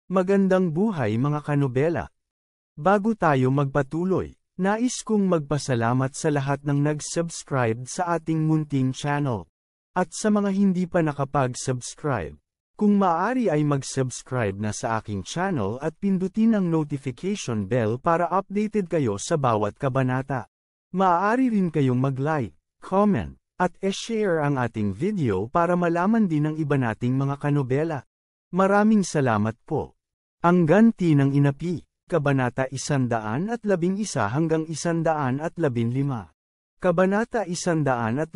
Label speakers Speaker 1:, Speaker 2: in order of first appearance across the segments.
Speaker 1: Magandang buhay mga kanobela. Bago tayo magpatuloy, nais kong magpasalamat sa lahat ng nag-subscribe sa ating munting channel. At sa mga hindi pa nakapag-subscribe, kung maaari ay mag-subscribe na sa aking channel at pindutin ang notification bell para updated kayo sa bawat kabanata. Maaari rin kayong mag-like, comment, at e-share ang ating video para malaman din ng iba nating mga kanobela. Maraming salamat po. Ang ganti ng inapi, Kabanata 111 hanggang 115. Kabanata 111.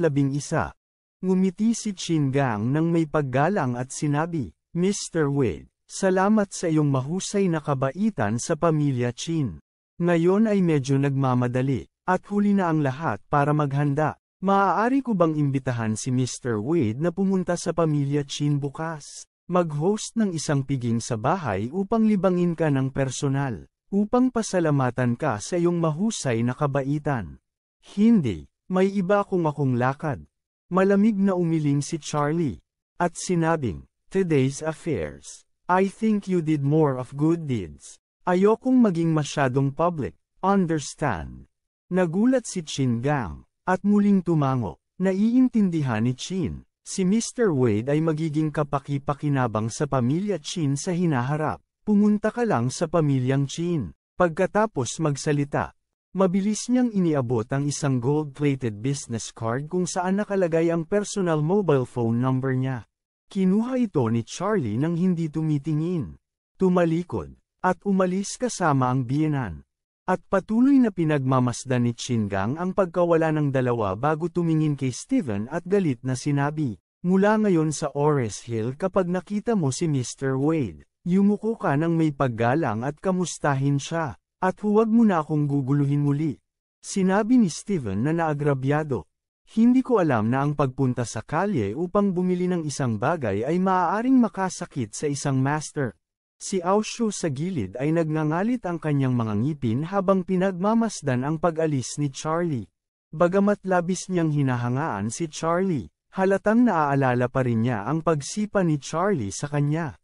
Speaker 1: Ngumiti si Qin Gang nang may paggalang at sinabi, Mr. Wade, salamat sa iyong mahusay na kabaitan sa pamilya Qin. Ngayon ay medyo nagmamadali, at huli na ang lahat para maghanda. Maaari ko bang imbitahan si Mr. Wade na pumunta sa pamilya Qin bukas? Mag-host ng isang piging sa bahay upang libangin ka ng personal, upang pasalamatan ka sa iyong mahusay na kabaitan. Hindi, may iba akong lakad. Malamig na umiling si Charlie, at sinabing, Today's affairs. I think you did more of good deeds. Ayokong maging masyadong public, understand? Nagulat si Qin Gang, at muling tumango. Naiintindihan ni Qin. Si Mr. Wade ay magiging kapaki-pakinabang sa pamilya Qin sa hinaharap. Pumunta ka lang sa pamilyang Qin. Pagkatapos magsalita, mabilis niyang iniabot ang isang gold-plated business card kung saan nakalagay ang personal mobile phone number niya. Kinuha ito ni Charlie nang hindi tumitingin. Tumalikod, at umalis kasama ang biyenan. At patuloy na pinagmamasdan ni Qin Gang ang pagkawala ng dalawa bago tumingin kay Steven at galit na sinabi, mula ngayon sa Ores Hill kapag nakita mo si Mr. Wade, yumuko ka ng may paggalang at kamustahin siya, at huwag mo na akong guguluhin muli. Sinabi ni Steven na naagrabyado. Hindi ko alam na ang pagpunta sa kalye upang bumili ng isang bagay ay maaaring makasakit sa isang master. Si Aoshu sa gilid ay nagngangalit ang kanyang mga ngipin habang pinagmamasdan ang pag-alis ni Charlie. Bagamat labis niyang hinahangaan si Charlie, halatang naaalala pa rin niya ang pagsipa ni Charlie sa kanya.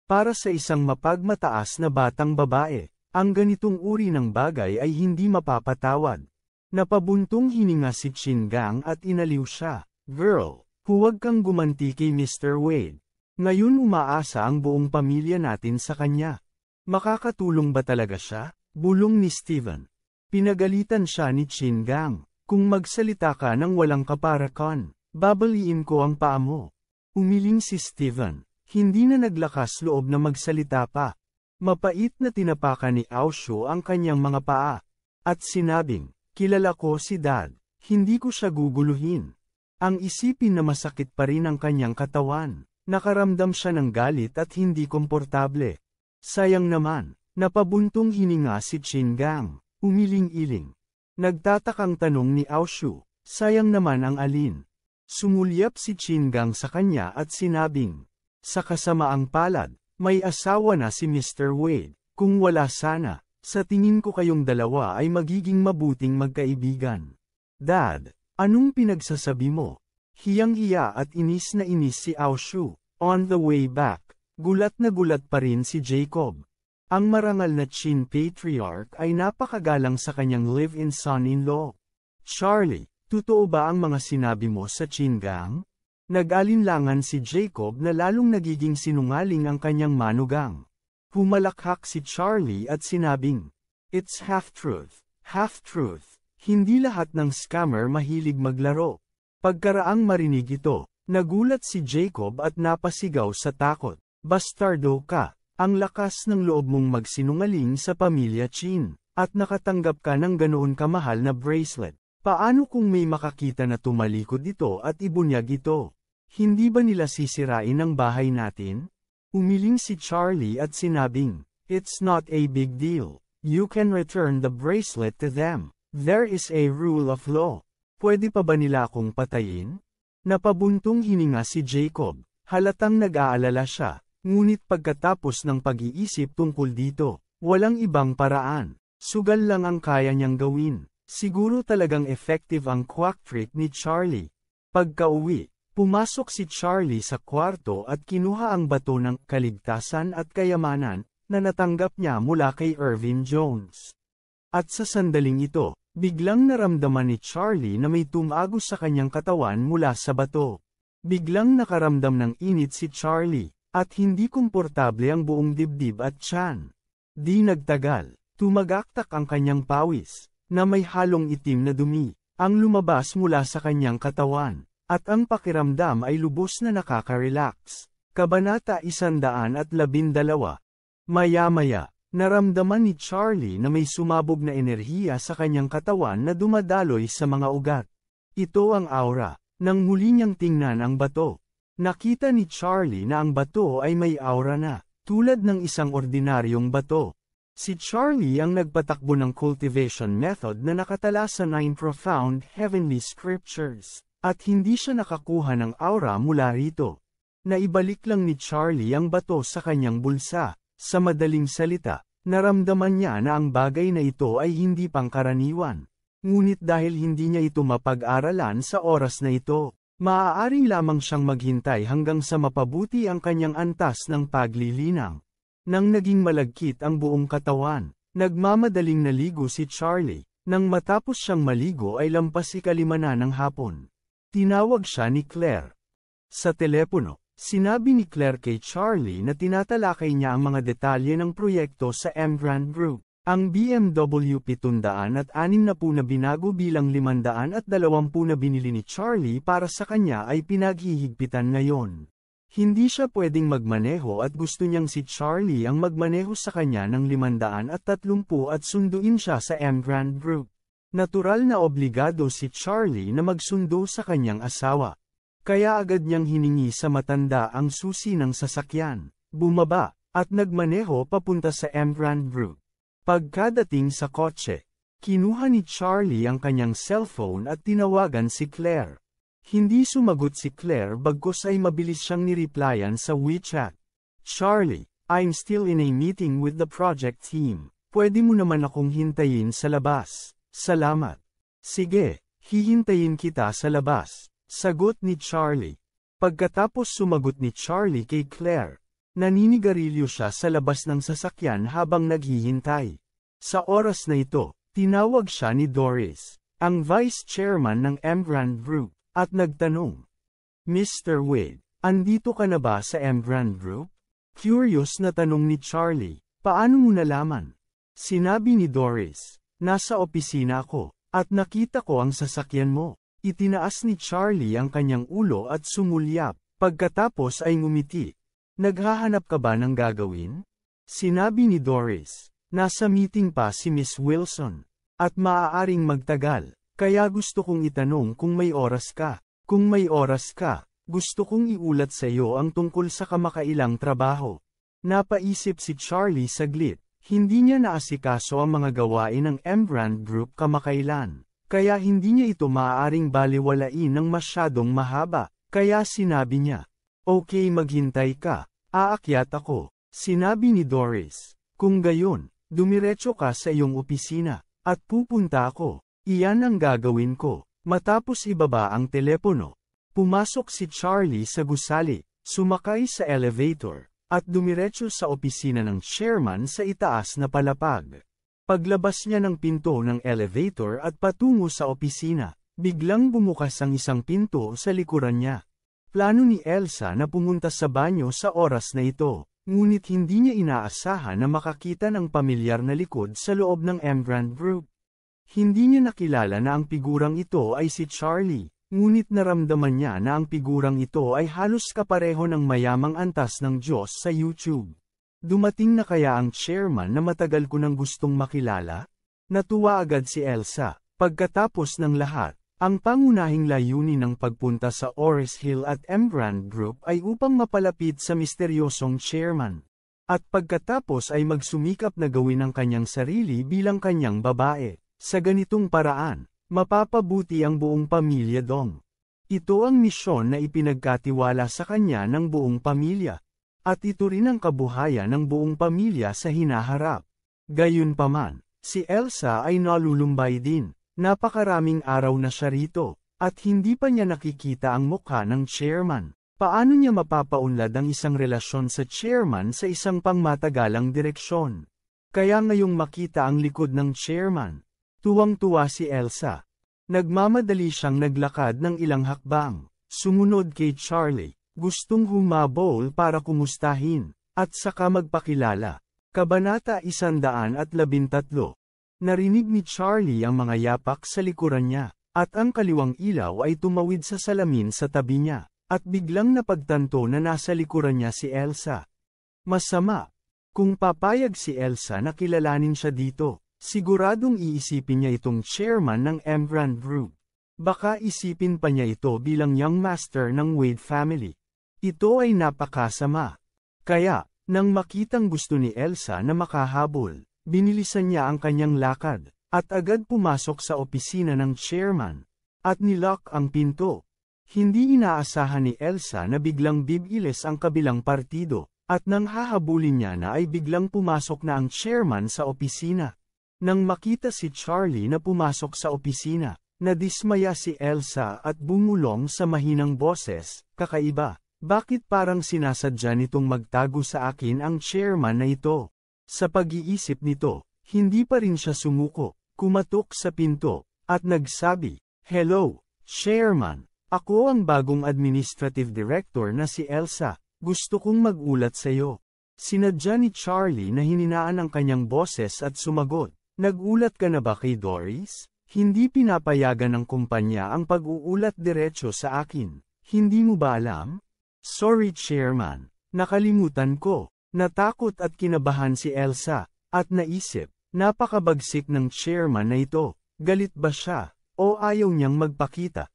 Speaker 1: Para sa isang mapagmataas na batang babae, ang ganitong uri ng bagay ay hindi mapapatawad. Napabuntong hininga si Qin Gang at inaliw siya. Girl, huwag kang gumanti kay Mr. Wade. Ngayon umaasa ang buong pamilya natin sa kanya. Makakatulong ba talaga siya? Bulong ni Steven. Pinagalitan siya ni Qin Gang. Kung magsalita ka ng walang kaparakan, babaliin ko ang paa mo. Umiling si Steven. Hindi na naglakas loob na magsalita pa. Mapait na tinapakan ni Aoshu ang kanyang mga paa. At sinabing, kilala ko si Dad. Hindi ko siya guguluhin. Ang isipin na masakit pa rin ang kanyang katawan. Nakaramdam siya ng galit at hindi komportable. Sayang naman, napabuntong hininga si Qin Gang, umiling-iling. Nagtatakang tanong ni Aoshu, sayang naman ang alin. Sumulyap si Qin Gang sa kanya at sinabing, sa kasamaang palad, may asawa na si Mr. Wade, kung wala sana, sa tingin ko kayong dalawa ay magiging mabuting magkaibigan. Dad, anong pinagsasabi mo? Hiyang-hiya at inis na inis si Aoshu. On the way back, gulat na gulat pa rin si Jacob. Ang marangal na Qin patriarch ay napakagalang sa kanyang live-in son-in-law. Charlie, totoo ba ang mga sinabi mo sa Qin Gang? Nag-alinlangan si Jacob na lalong nagiging sinungaling ang kanyang manugang. Humalakhak si Charlie at sinabing, It's half-truth, half-truth. Hindi lahat ng scammer mahilig maglaro. Pagkaraang marinig ito, nagulat si Jacob at napasigaw sa takot. Bastardo ka, ang lakas ng loob mong magsinungaling sa pamilya Qin, at nakatanggap ka ng ganoon kamahal na bracelet. Paano kung may makakita na tumalikod ito at ibunyag ito? Hindi ba nila sisirain ang bahay natin? Umiling si Charlie at sinabing, It's not a big deal. You can return the bracelet to them. There is a rule of law. Pwede pa ba nila akong patayin? Napabuntong hininga si Jacob, halatang nag-aalala siya, ngunit pagkatapos ng pag-iisip tungkol dito, walang ibang paraan. Sugal lang ang kaya niyang gawin. Siguro talagang effective ang quack trick ni Charlie. Pagka-uwi, pumasok si Charlie sa kwarto at kinuha ang bato ng kaligtasan at kayamanan, na natanggap niya mula kay Irvin Jones. At sa sandaling ito, biglang naramdaman ni Charlie na may tumago sa kanyang katawan mula sa bato. Biglang nakaramdam ng init si Charlie, at hindi komportable ang buong dibdib at tiyan. Di nagtagal, tumagaktak ang kanyang pawis, na may halong itim na dumi, ang lumabas mula sa kanyang katawan, at ang pakiramdam ay lubos na nakaka-relax. Kabanata 112. Maya-maya, naramdaman ni Charlie na may sumabog na enerhiya sa kanyang katawan na dumadaloy sa mga ugat. Ito ang aura. Nang muli niyang tingnan ang bato, nakita ni Charlie na ang bato ay may aura na, tulad ng isang ordinaryong bato. Si Charlie ang nagpatakbo ng cultivation method na nakatala sa 9 profound heavenly scriptures, at hindi siya nakakuha ng aura mula rito. Naibalik lang ni Charlie ang bato sa kanyang bulsa. Sa madaling salita, naramdaman niya na ang bagay na ito ay hindi pangkaraniwan. Ngunit dahil hindi niya ito mapag-aralan sa oras na ito, maaari lamang siyang maghintay hanggang sa mapabuti ang kanyang antas ng paglilinang. Nang naging malagkit ang buong katawan, nagmamadaling naligo si Charlie. Nang matapos siyang maligo ay lampas 5 ng hapon. Tinawag siya ni Claire. Sa telepono, sinabi ni Claire kay Charlie na tinatalakay niya ang mga detalye ng proyekto sa Emgrand Group. Ang BMW 760 na binago bilang 520 na binili ni Charlie para sa kanya ay pinaghihigpitan ngayon. Hindi siya pwedeng magmaneho at gusto niyang si Charlie ang magmaneho sa kanya ng 530 at sunduin siya sa Emgrand Group. Natural na obligado si Charlie na magsundo sa kanyang asawa. Kaya agad niyang hiningi sa matanda ang susi ng sasakyan, bumaba, at nagmaneho papunta sa Emgrand Group. Pagkadating sa kotse, kinuha ni Charlie ang kanyang cellphone at tinawagan si Claire. Hindi sumagot si Claire bagkus ay mabilis siyang nireplyan sa WeChat. Charlie, I'm still in a meeting with the project team. Pwede mo naman akong hintayin sa labas. Salamat. Sige, hihintayin kita sa labas. Sagot ni Charlie. Pagkatapos sumagot ni Charlie kay Claire, naninigarilyo siya sa labas ng sasakyan habang naghihintay. Sa oras na ito, tinawag siya ni Doris, ang vice chairman ng Emgrand Group, at nagtanong, Mr. Wade, andito ka na ba sa Emgrand Group? Curious na tanong ni Charlie, paano mo nalaman? Sinabi ni Doris, nasa opisina ako, at nakita ko ang sasakyan mo. Itinaas ni Charlie ang kanyang ulo at sumulyap, pagkatapos ay ngumiti. Naghahanap ka ba ng gagawin? Sinabi ni Doris, nasa meeting pa si Miss Wilson, at maaaring magtagal, kaya gusto kong itanong kung may oras ka. Kung may oras ka, gusto kong iulat sa iyo ang tungkol sa kamakailang trabaho. Napaisip si Charlie saglit, hindi niya naasikaso ang mga gawain ng Emgrand Group kamakailan. Kaya hindi niya ito maaaring baliwalain ng masyadong mahaba, kaya sinabi niya, okay maghintay ka, aakyat ako. Sinabi ni Doris, kung gayon, dumiretso ka sa iyong opisina, at pupunta ako, iyan ang gagawin ko. Matapos ibaba ang telepono, pumasok si Charlie sa gusali, sumakay sa elevator, at dumiretso sa opisina ng chairman sa itaas na palapag. Paglabas niya ng pinto ng elevator at patungo sa opisina, biglang bumukas ang isang pinto sa likuran niya. Plano ni Elsa na pumunta sa banyo sa oras na ito, ngunit hindi niya inaasahan na makakita ng pamilyar na likod sa loob ng Emgrand Group. Hindi niya nakilala na ang figurang ito ay si Charlie, ngunit naramdaman niya na ang figurang ito ay halos kapareho ng mayamang antas ng Diyos sa YouTube. Dumating na kaya ang chairman na matagal ko nang gustong makilala? Natuwa agad si Elsa. Pagkatapos ng lahat, ang pangunahing layunin ng pagpunta sa Ores Hill at Emgrand Group ay upang mapalapit sa misteryosong chairman. At pagkatapos ay magsumikap na gawin ang kanyang sarili bilang kanyang babae. Sa ganitong paraan, mapapabuti ang buong pamilya Dong. Ito ang misyon na ipinagkatiwala sa kanya ng buong pamilya. At ito rin ang kabuhayan ng buong pamilya sa hinaharap. Gayunpaman, si Elsa ay nalulumbay din. Napakaraming araw na siya rito, at hindi pa niya nakikita ang mukha ng chairman. Paano niya mapapaunlad ang isang relasyon sa chairman sa isang pangmatagalang direksyon? Kaya ngayong makita ang likod ng chairman, tuwang-tuwa si Elsa. Nagmamadali siyang naglakad ng ilang hakbang, sumunod kay Charlie, gustong humabol para kumustahin, at saka magpakilala. Kabanata 113. Narinig ni Charlie ang mga yapak sa likuran niya, at ang kaliwang ilaw ay tumawid sa salamin sa tabi niya. At biglang napagtanto na nasa likuran niya si Elsa. Masama. Kung papayag si Elsa na kilalanin siya dito, siguradong iisipin niya itong chairman ng Embrand Group. Baka isipin pa niya ito bilang young master ng Wade family. Ito ay napakasama. Kaya, nang makitang gusto ni Elsa na makahabol, binilisan niya ang kanyang lakad, at agad pumasok sa opisina ng chairman. At nilock ang pinto. Hindi inaasahan ni Elsa na biglang bibilis ang kabilang partido, at nang hahabulin niya na ay biglang pumasok na ang chairman sa opisina. Nang makita si Charlie na pumasok sa opisina, nadismaya si Elsa at bumulong sa mahinang boses, "Kakaiba, bakit parang sinasadya nitong magtago sa akin ang chairman na ito?" Sa pag-iisip nito, hindi pa rin siya sumuko, kumatok sa pinto, at nagsabi, "Hello, chairman. Ako ang bagong administrative director na si Elsa, gusto kong magulat sa iyo." Sinadya ni Charlie na hininaan ang kanyang boses at sumagot, "Nagulat ka na ba kay Doris? Hindi pinapayagan ng kumpanya ang pag-uulat diretso sa akin. Hindi mo ba alam?" "Sorry chairman, nakalimutan ko." Natakot at kinabahan si Elsa, at naisip, napakabagsik ng chairman na ito, galit ba siya, o ayaw niyang magpakita?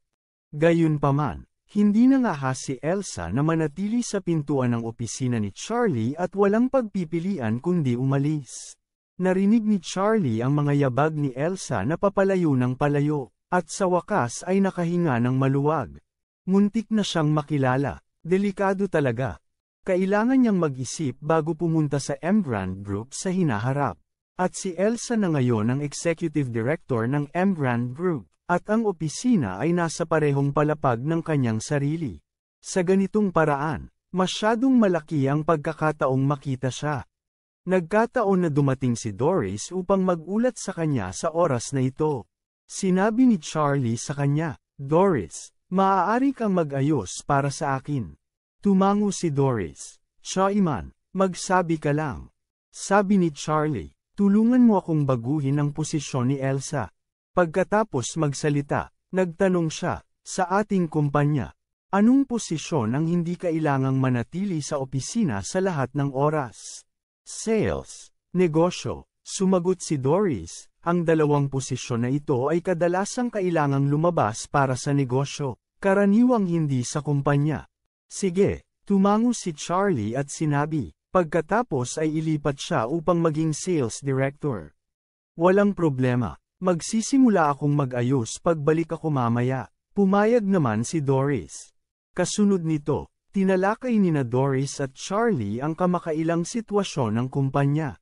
Speaker 1: Gayunpaman, hindi nangahas si Elsa na manatili sa pintuan ng opisina ni Charlie at walang pagpipilian kundi umalis. Narinig ni Charlie ang mga yabag ni Elsa na papalayo ng palayo, at sa wakas ay nakahinga ng maluwag. Muntik na siyang makilala, delikado talaga. Kailangan niyang mag-isip bago pumunta sa Embrand Group sa hinaharap. At si Elsa na ngayon ang executive director ng Embrand Group. At ang opisina ay nasa parehong palapag ng kanyang sarili. Sa ganitong paraan, masyadong malaki ang pagkakataong makita siya. Nagkataon na dumating si Doris upang magulat sa kanya sa oras na ito. Sinabi ni Charlie sa kanya, "Doris, maaari kang mag-ayos para sa akin." Tumango si Doris, "Chaiman, magsabi ka lang." Sabi ni Charlie, "Tulungan mo akong baguhin ang posisyon ni Elsa." Pagkatapos magsalita, nagtanong siya, "Sa ating kumpanya, anong posisyon ang hindi kailangang manatili sa opisina sa lahat ng oras?" "Sales, negosyo," sumagot si Doris. Ang dalawang posisyon na ito ay kadalasang kailangang lumabas para sa negosyo, karaniwang hindi sa kumpanya. "Sige," tumango si Charlie at sinabi, pagkatapos ay ilipat siya upang maging sales director. "Walang problema. Magsisimula akong mag-ayos pagbalik ako mamaya." Pumayag naman si Doris. Kasunod nito, tinalakay nina Doris at Charlie ang kamakailang sitwasyon ng kumpanya.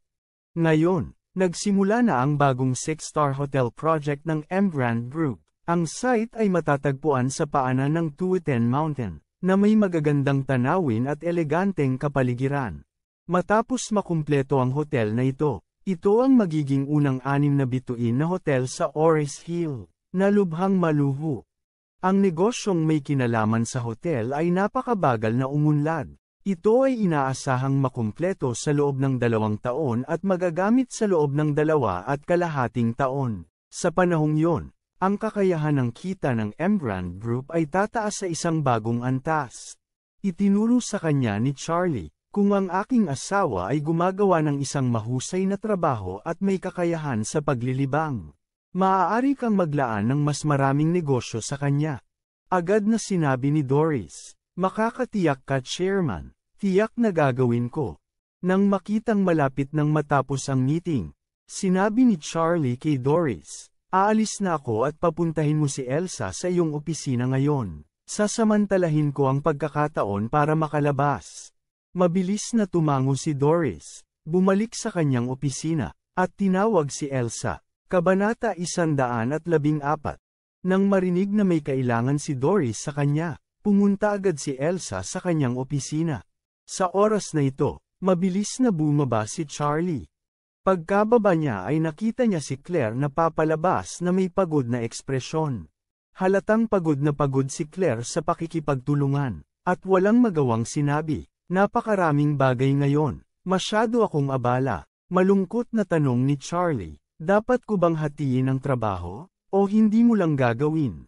Speaker 1: Ngayon, nagsimula na ang bagong 6-star hotel project ng Embrand Group. Ang site ay matatagpuan sa paanan ng Tuwiten Mountain, na may magagandang tanawin at eleganteng kapaligiran. Matapos makumpleto ang hotel na ito, ito ang magiging unang 6 na bituin na hotel sa Ores Hill, na lubhang maluho. Ang negosyong may kinalaman sa hotel ay napakabagal na umunlad. Ito ay inaasahang makumpleto sa loob ng 2 taon at magagamit sa loob ng 2.5 taon. Sa panahong yon, ang kakayahan ng kita ng Embrand Group ay tataas sa isang bagong antas. Itinuro sa kanya ni Charlie, "Kung ang aking asawa ay gumagawa ng isang mahusay na trabaho at may kakayahan sa paglilibang, maaari kang maglaan ng mas maraming negosyo sa kanya." Agad na sinabi ni Doris, "Makakatiyak ka chairman, tiyak na gagawin ko." Nang makitang malapit nang matapos ang meeting, sinabi ni Charlie kay Doris, "Aalis na ako at papuntahin mo si Elsa sa iyong opisina ngayon. Sasamantalahin ko ang pagkakataon para makalabas." Mabilis na tumango si Doris, bumalik sa kanyang opisina, at tinawag si Elsa. Kabanata 114. Nang marinig na may kailangan si Doris sa kanya, pumunta agad si Elsa sa kanyang opisina. Sa oras na ito, mabilis na bumaba si Charlie. Pagkababa niya ay nakita niya si Claire na papalabas na may pagod na ekspresyon. Halatang pagod na pagod si Claire sa pakikipagtulungan, at walang magawang sinabi. Napakaraming bagay ngayon, masyado akong abala. Malungkot na tanong ni Charlie, dapat ko bang hatiin ang trabaho, o hindi mo lang gagawin?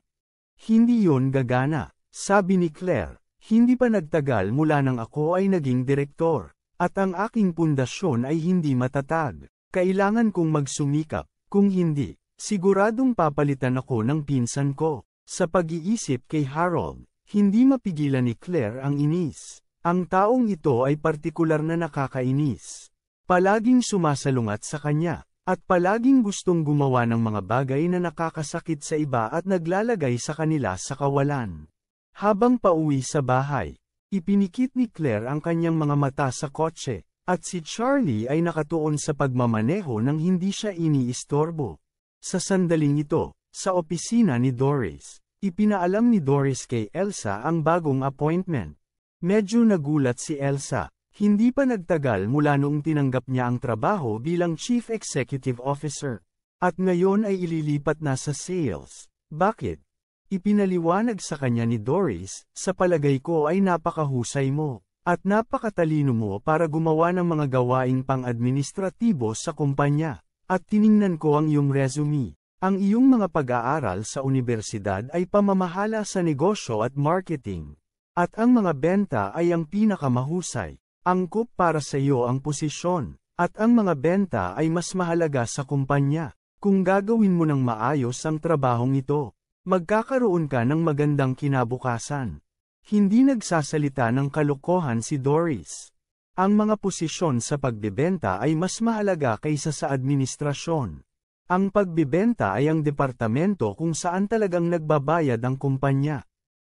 Speaker 1: Hindi yon gagana, sabi ni Claire, hindi pa nagtagal mula nang ako ay naging direktor, at ang aking pundasyon ay hindi matatag. Kailangan kong magsumikap, kung hindi, siguradong papalitan ako ng pinsan ko. Sa pag-iisip kay Harold, hindi mapigilan ni Claire ang inis. Ang taong ito ay partikular na nakakainis. Palaging sumasalungat sa kanya, at palaging gustong gumawa ng mga bagay na nakakasakit sa iba at naglalagay sa kanila sa kawalan. Habang pauwi sa bahay, ipinikit ni Claire ang kanyang mga mata sa kotse, at si Charlie ay nakatuon sa pagmamaneho nang hindi siya iniistorbo. Sa sandaling ito, sa opisina ni Doris, ipinaalam ni Doris kay Elsa ang bagong appointment. Medyo nagulat si Elsa. Hindi pa nagtagal mula noong tinanggap niya ang trabaho bilang Chief Executive Officer. At ngayon ay ililipat na sa sales. Bakit? Ipinaliwanag sa kanya ni Doris, sa palagay ko ay napakahusay mo, at napakatalino mo para gumawa ng mga gawaing pang-administratibo sa kumpanya. At tiningnan ko ang iyong resume. Ang iyong mga pag-aaral sa universidad ay pamamahala sa negosyo at marketing. At ang mga benta ay ang pinakamahusay. Angkop para sa iyo ang posisyon, at ang mga benta ay mas mahalaga sa kumpanya. Kung gagawin mo ng maayos ang trabahong ito, magkakaroon ka ng magandang kinabukasan. Hindi nagsasalita ng kalokohan si Doris. Ang mga posisyon sa pagbebenta ay mas mahalaga kaysa sa administrasyon. Ang pagbebenta ay ang departamento kung saan talagang nagbabayad ang kumpanya.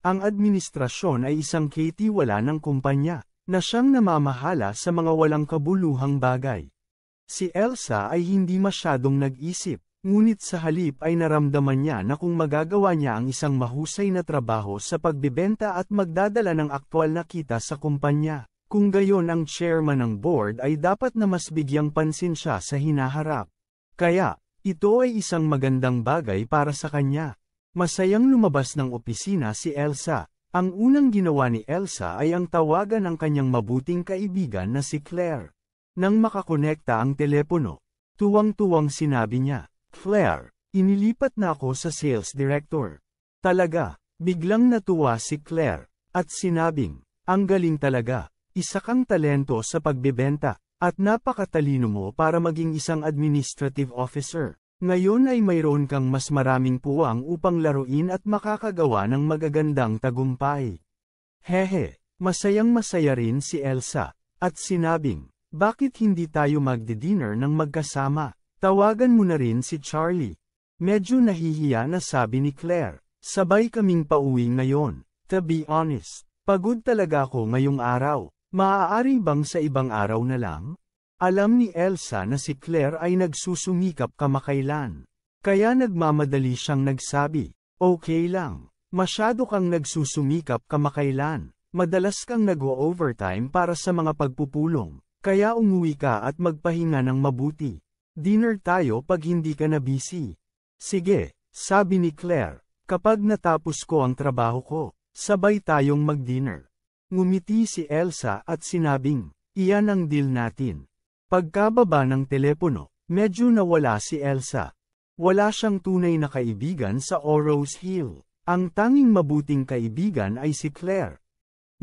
Speaker 1: Ang administrasyon ay isang katiwala ng kumpanya, na siyang namamahala sa mga walang kabuluhang bagay. Si Elsa ay hindi masyadong nag-isip, ngunit sa halip ay naramdaman niya na kung magagawa niya ang isang mahusay na trabaho sa pagbebenta at magdadala ng aktwal na kita sa kumpanya, kung gayon ang chairman ng board ay dapat na mas bigyang pansin siya sa hinaharap. Kaya, ito ay isang magandang bagay para sa kanya. Masayang lumabas ng opisina si Elsa. Ang unang ginawa ni Elsa ay ang tawagan ng kanyang mabuting kaibigan na si Claire. Nang makakonekta ang telepono, tuwang-tuwang sinabi niya, "Claire, inilipat na ako sa sales director." Talaga, biglang natuwa si Claire, at sinabing, "Ang galing talaga, isa kang talento sa pagbebenta, at napakatalino mo para maging isang administrative officer. Ngayon ay mayroon kang mas maraming puwang upang laruin at makakagawa ng magagandang tagumpay." Hehe, masayang-masaya rin si Elsa, at sinabing, "Bakit hindi tayo magdi-dinner ng magkasama? Tawagan mo na rin si Charlie." Medyo nahihiya na sabi ni Claire, "Sabay kaming pauwi ngayon. To be honest, pagod talaga ako ngayong araw. Maaari bang sa ibang araw na lang?" Alam ni Elsa na si Claire ay nagsusumikap kamakailan. Kaya nagmamadali siyang nagsabi, "Okay lang, masyado kang nagsusumikap kamakailan. Madalas kang nag-o-overtime para sa mga pagpupulong, kaya umuwi ka at magpahinga ng mabuti. Dinner tayo pag hindi ka na busy." "Sige," sabi ni Claire, "kapag natapos ko ang trabaho ko, sabay tayong mag-dinner." Ngumiti si Elsa at sinabing, "Iyan ang deal natin." Pagkababa ng telepono, medyo nawala si Elsa. Wala siyang tunay na kaibigan sa Orrose Hill. Ang tanging mabuting kaibigan ay si Claire.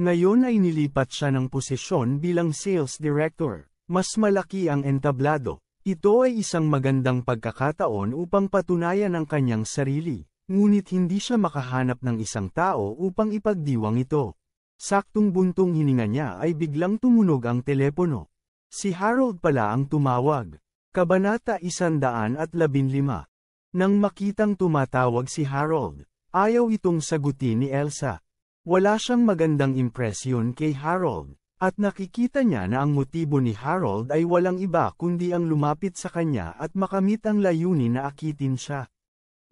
Speaker 1: Ngayon ay nilipat siya ng posisyon bilang sales director. Mas malaki ang entablado. Ito ay isang magandang pagkakataon upang patunayan ang kanyang sarili, ngunit hindi siya makahanap ng isang tao upang ipagdiwang ito. Saktong buntong hininga niya ay biglang tumunog ang telepono. Si Harold pala ang tumawag. Kabanata 115. Nang makitang tumatawag si Harold, ayaw itong sagutin ni Elsa. Wala siyang magandang impresyon kay Harold, at nakikita niya na ang motibo ni Harold ay walang iba kundi ang lumapit sa kanya at makamit ang layunin na akitin siya.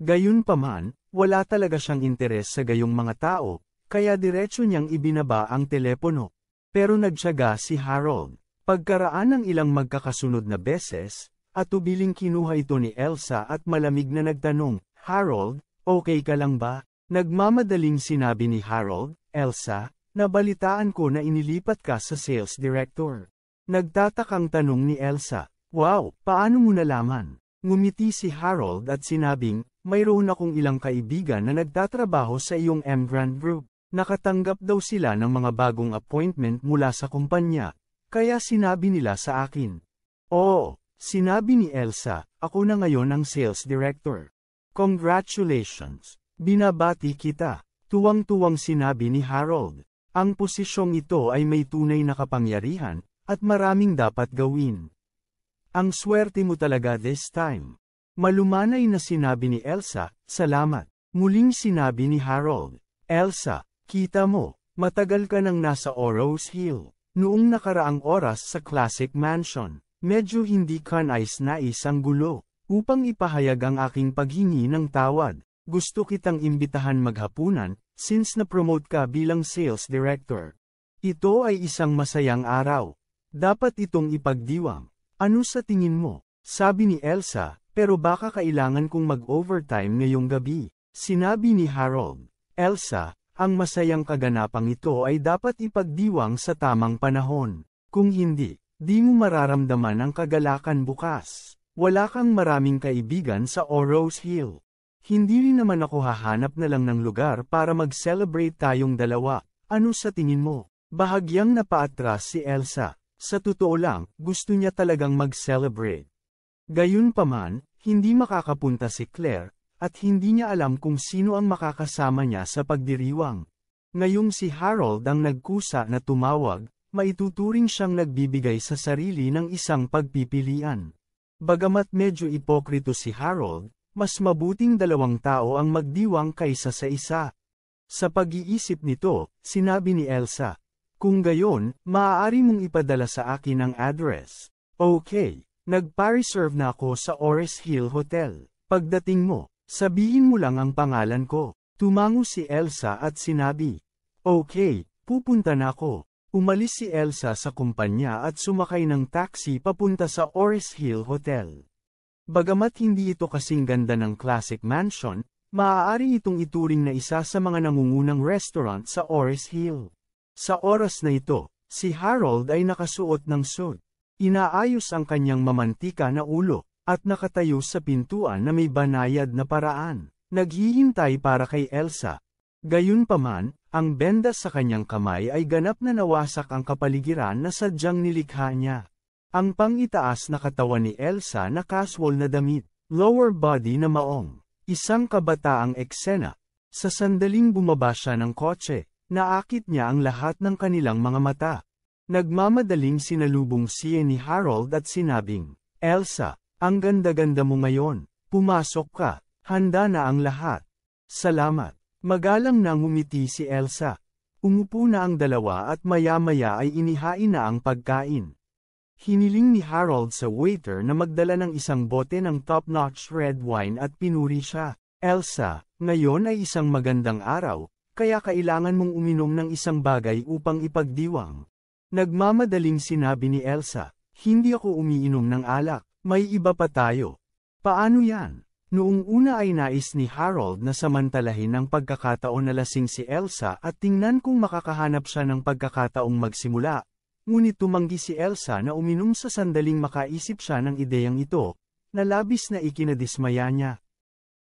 Speaker 1: Gayunpaman, wala talaga siyang interes sa gayong mga tao, kaya diretso niyang ibinaba ang telepono. Pero nagtiyaga si Harold. Pagkaraan ng ilang magkakasunod na beses, at tubiling kinuha ito ni Elsa at malamig na nagtanong, "Harold, okay ka lang ba?" Nagmamadaling sinabi ni Harold, "Elsa, nabalitaan ko na inilipat ka sa sales director." Nagtatakang tanong ni Elsa, "Wow, paano mo nalaman?" Ngumiti si Harold at sinabing, "Mayroon akong ilang kaibigan na nagtatrabaho sa iyong Emgrand Group. Nakatanggap daw sila ng mga bagong appointment mula sa kumpanya, kaya sinabi nila sa akin." "Oo," sinabi ni Elsa, "ako na ngayon ang sales director. Congratulations! Binabati kita." Tuwang-tuwang sinabi ni Harold. Ang posisyong ito ay may tunay na kapangyarihan, at maraming dapat gawin. "Ang swerte mo talaga this time." Malumanay na sinabi ni Elsa, "Salamat." Muling sinabi ni Harold, "Elsa, kita mo, matagal ka nang nasa Orrose Hill. Noong nakaraang oras sa Classic Mansion, medyo hindi ka nais-nais ang gulo. Upang ipahayag ang aking paghingi ng tawad, gusto kitang imbitahan maghapunan, since na-promote ka bilang sales director. Ito ay isang masayang araw. Dapat itong ipagdiwang. Ano sa tingin mo?" Sabi ni Elsa, "Pero baka kailangan kong mag-overtime ngayong gabi." Sinabi ni Harold, "Elsa, ang masayang kaganapang ito ay dapat ipagdiwang sa tamang panahon. Kung hindi, di mo mararamdaman ang kagalakan bukas. Wala kang maraming kaibigan sa Orrose Hill. Hindi rin naman ako hahanap na lang ng lugar para mag-celebrate tayong dalawa. Ano sa tingin mo?" Bahagyang napaatras si Elsa. Sa totoo lang, gusto niya talagang mag-celebrate. Gayunpaman, hindi makakapunta si Claire, at hindi niya alam kung sino ang makakasama niya sa pagdiriwang. Ngayong si Harold ang nagkusa na tumawag, maituturing siyang nagbibigay sa sarili ng isang pagpipilian. Bagamat medyo ipokrito si Harold, mas mabuting dalawang tao ang magdiwang kaysa sa isa. Sa pag-iisip nito, sinabi ni Elsa, "Kung gayon, maaari mong ipadala sa akin ang address." "Okay, nagpa-reserve na ako sa Orrose Hill Hotel. Pagdating mo, sabihin mo lang ang pangalan ko." Tumango si Elsa at sinabi, "Okay, pupunta na ako." Umalis si Elsa sa kumpanya at sumakay ng taxi papunta sa Orrose Hill Hotel. Bagamat hindi ito kasing ganda ng Classic Mansion, maaari itong ituring na isa sa mga nangungunang restaurant sa Orrose Hill. Sa oras na ito, si Harold ay nakasuot ng suit. Inaayos ang kanyang mamantika na ulo, at nakatayo sa pintuan na may banayad na paraan. Naghihintay para kay Elsa. Gayunpaman, ang benda sa kanyang kamay ay ganap na nawasak ang kapaligiran na sadyang nilikha niya. Ang pang-itaas na katawan ni Elsa na casual na damit, lower body na maong. Isang kabataang eksena. Sa sandaling bumaba siya ng kotse, naakit niya ang lahat ng kanilang mga mata. Nagmamadaling sinalubong siya ni Harold at sinabing, "Elsa, ang ganda-ganda mo ngayon. Pumasok ka, handa na ang lahat." "Salamat." Magalang na ngumiti si Elsa. Umupo na ang dalawa at maya-maya ay inihain na ang pagkain. Hiniling ni Harold sa waiter na magdala ng isang bote ng top-notch red wine at pinuri siya. "Elsa, ngayon ay isang magandang araw, kaya kailangan mong uminom ng isang bagay upang ipagdiwang." Nagmamadaling sinabi ni Elsa, "Hindi ako umiinom ng alak, may iba pa tayo." "Paano yan?" Noong una ay nais ni Harold na samantalahin ang pagkakataon na lasing si Elsa at tingnan kung makakahanap siya ng pagkakataong magsimula. Ngunit tumanggi si Elsa na uminom sa sandaling makaisip siya ng ideyang ito, na labis na ikinadismaya niya.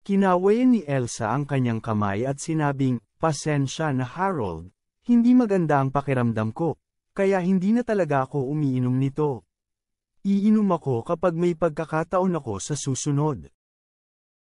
Speaker 1: Kinawayan ni Elsa ang kanyang kamay at sinabing, "Pasensya na Harold, hindi maganda ang pakiramdam ko, kaya hindi na talaga ako umiinom nito. Iinom ako kapag may pagkakataon ako sa susunod."